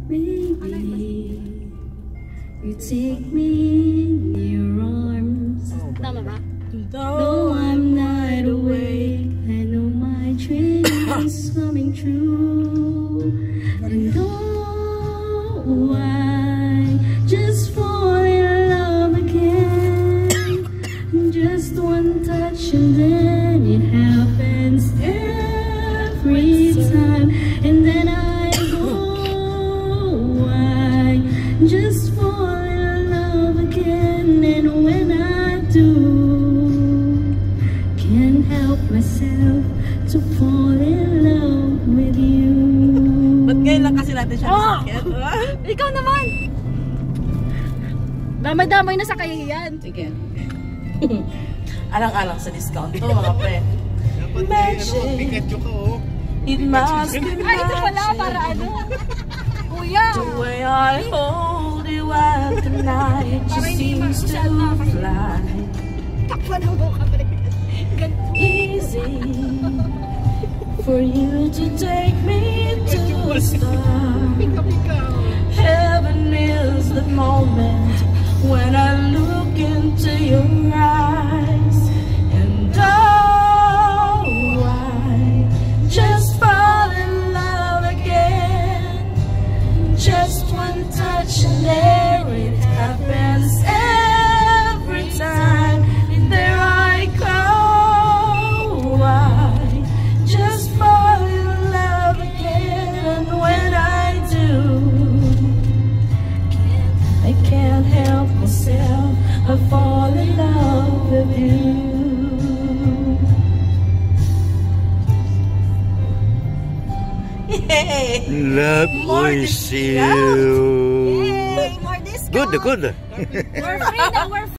Baby, you take me in your arms. Tama ba? Though I'm not awake, I know my dream is coming true. And though I just fall in love again, just one touch and then it happens every time. And then I just fall in love again, and when I do, can't help myself to fall in love with you. Ba't ngayon lang kasi natin siya nasakit? Ikaw naman! Damay-damay na sa kahihiyan. Sige. Alang-alang sa discount to mga pre. Pikachu ka oh. It must be Ay, ito pala para ano? Kuya! the way I hold you at the night just seems to fly. Takpan ang buka pa rin. Easy for you to take me to a star. Heaven is the moment when I look into your eyes, and oh, I just fall in love again. Just one touch and there it happens every time. And there I go, I just fall in love again. And when I do, I can't help myself, I fall in love with you. Yay! Love with you. Yay! More discount! Good, good. We're free now, we're free!